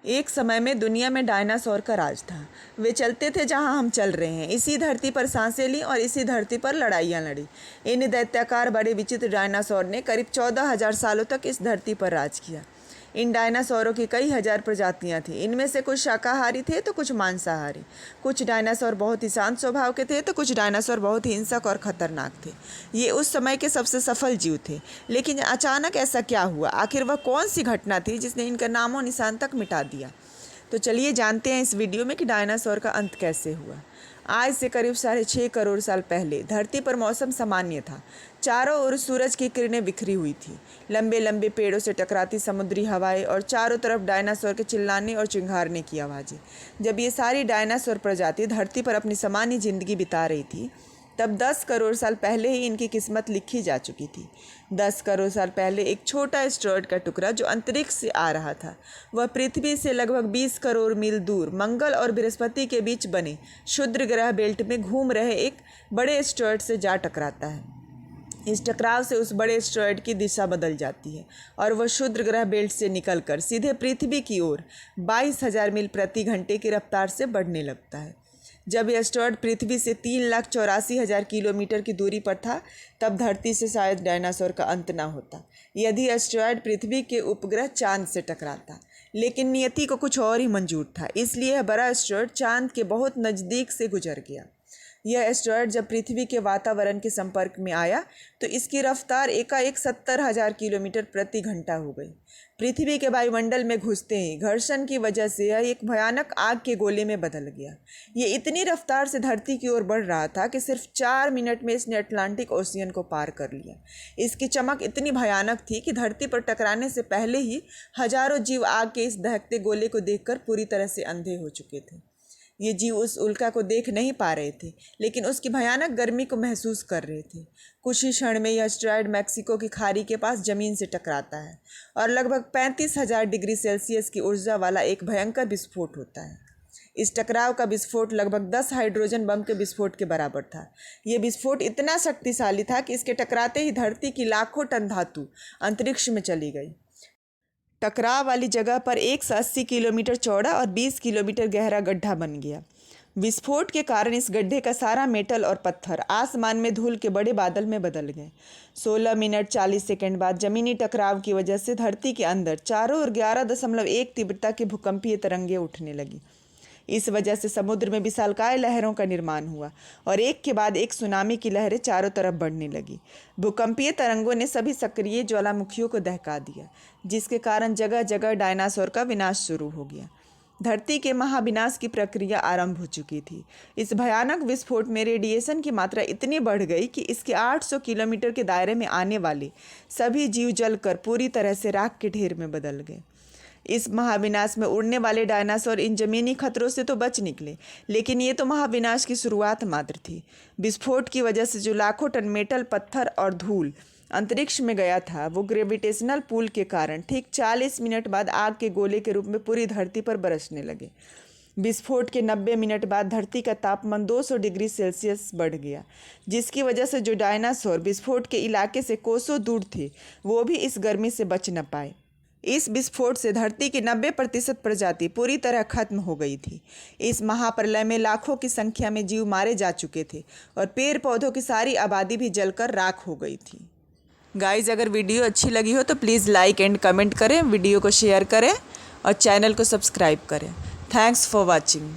एक समय में दुनिया में डायनासोर का राज था। वे चलते थे जहां हम चल रहे हैं, इसी धरती पर सांसें ली और इसी धरती पर लड़ाइयाँ लड़ी। इन दैत्याकार बड़े विचित्र डायनासोर ने करीब 14,000 सालों तक इस धरती पर राज किया। इन डायनासोरों की कई हजार प्रजातियां थीं। इनमें से कुछ शाकाहारी थे तो कुछ मांसाहारी। कुछ डायनासोर बहुत ही शांत स्वभाव के थे तो कुछ डायनासोर बहुत ही हिंसक और खतरनाक थे। ये उस समय के सबसे सफल जीव थे। लेकिन अचानक ऐसा क्या हुआ? आखिर वह कौन सी घटना थी जिसने इनका नामो निशान तक मिटा दिया? तो चलिए जानते हैं इस वीडियो में कि डायनासोर का अंत कैसे हुआ। आज से करीब 6.5 करोड़ साल पहले धरती पर मौसम सामान्य था। चारों ओर सूरज की किरणें बिखरी हुई थी। लंबे लंबे पेड़ों से टकराती समुद्री हवाएं और चारों तरफ डायनासोर के चिल्लाने और चिंघाड़ने की आवाज़ें। जब ये सारी डायनासोर प्रजाति धरती पर अपनी सामान्य जिंदगी बिता रही थी, तब 10 करोड़ साल पहले ही इनकी किस्मत लिखी जा चुकी थी। 10 करोड़ साल पहले एक छोटा एस्टेरॉयड का टुकड़ा जो अंतरिक्ष से आ रहा था, वह पृथ्वी से लगभग 20 करोड़ मील दूर मंगल और बृहस्पति के बीच बने क्षुद्र ग्रह बेल्ट में घूम रहे एक बड़े एस्टेरॉयड से जा टकराता है। इस टकराव से उस बड़े एस्टेरॉयड की दिशा बदल जाती है और वह क्षुद्र ग्रह बेल्ट से निकलकर सीधे पृथ्वी की ओर 22,000 मील प्रति घंटे की रफ्तार से बढ़ने लगता है। जब यह एस्टेरॉयड पृथ्वी से 3,84,000 किलोमीटर की दूरी पर था, तब धरती से शायद डायनासोर का अंत न होता यदि एस्टेरॉयड पृथ्वी के उपग्रह चांद से टकराता। लेकिन नियति को कुछ और ही मंजूर था, इसलिए यह बड़ा एस्टेरॉयड चांद के बहुत नज़दीक से गुजर गया। यह एस्टेरॉयड जब पृथ्वी के वातावरण के संपर्क में आया तो इसकी रफ्तार एकाएक 70,000 किलोमीटर प्रति घंटा हो गई। पृथ्वी के वायुमंडल में घुसते ही घर्षण की वजह से यह एक भयानक आग के गोले में बदल गया। ये इतनी रफ्तार से धरती की ओर बढ़ रहा था कि सिर्फ 4 मिनट में इसने अटलांटिक ओशियन को पार कर लिया। इसकी चमक इतनी भयानक थी कि धरती पर टकराने से पहले ही हजारों जीव आग के इस दहकते गोले को देखकर पूरी तरह से अंधे हो चुके थे। ये जीव उस उल्का को देख नहीं पा रहे थे, लेकिन उसकी भयानक गर्मी को महसूस कर रहे थे। कुछ ही क्षण में यह एस्टेरॉयड मैक्सिको की खाड़ी के पास जमीन से टकराता है और लगभग 35,000 डिग्री सेल्सियस की ऊर्जा वाला एक भयंकर विस्फोट होता है। इस टकराव का विस्फोट लगभग 10 हाइड्रोजन बम के विस्फोट के बराबर था। यह विस्फोट इतना शक्तिशाली था कि इसके टकराते ही धरती की लाखों टन धातु अंतरिक्ष में चली गई। टकराव वाली जगह पर 180 किलोमीटर चौड़ा और 20 किलोमीटर गहरा गड्ढा बन गया। विस्फोट के कारण इस गड्ढे का सारा मेटल और पत्थर आसमान में धूल के बड़े बादल में बदल गए। 16 मिनट 40 सेकंड बाद जमीनी टकराव की वजह से धरती के अंदर चारों ओर 11.1 तीव्रता की भूकंपीय तरंगें उठने लगी। इस वजह से समुद्र में विशालकाय लहरों का निर्माण हुआ और एक के बाद एक सुनामी की लहरें चारों तरफ बढ़ने लगी। भूकंपीय तरंगों ने सभी सक्रिय ज्वालामुखियों को दहका दिया, जिसके कारण जगह जगह डायनासोर का विनाश शुरू हो गया। धरती के महाविनाश की प्रक्रिया आरंभ हो चुकी थी। इस भयानक विस्फोट में रेडिएशन की मात्रा इतनी बढ़ गई कि इसके 800 किलोमीटर के दायरे में आने वाले सभी जीव जलकर पूरी तरह से राख के ढेर में बदल गए। इस महाविनाश में उड़ने वाले डायनासोर इन जमीनी खतरों से तो बच निकले, लेकिन ये तो महाविनाश की शुरुआत मात्र थी। विस्फोट की वजह से जो लाखों टन मेटल, पत्थर और धूल अंतरिक्ष में गया था, वो ग्रेविटेशनल पुल के कारण ठीक 40 मिनट बाद आग के गोले के रूप में पूरी धरती पर बरसने लगे। विस्फोट के 90 मिनट बाद धरती का तापमान 200 डिग्री सेल्सियस बढ़ गया, जिसकी वजह से जो डायनासोर विस्फोट के इलाके से कोसों दूर थे, वो भी इस गर्मी से बच न पाए। इस विस्फोट से धरती की 90% प्रजाति पूरी तरह खत्म हो गई थी। इस महाप्रलय में लाखों की संख्या में जीव मारे जा चुके थे और पेड़ पौधों की सारी आबादी भी जलकर राख हो गई थी। गाइज, अगर वीडियो अच्छी लगी हो तो प्लीज़ लाइक एंड कमेंट करें, वीडियो को शेयर करें और चैनल को सब्सक्राइब करें। Thanks for watching.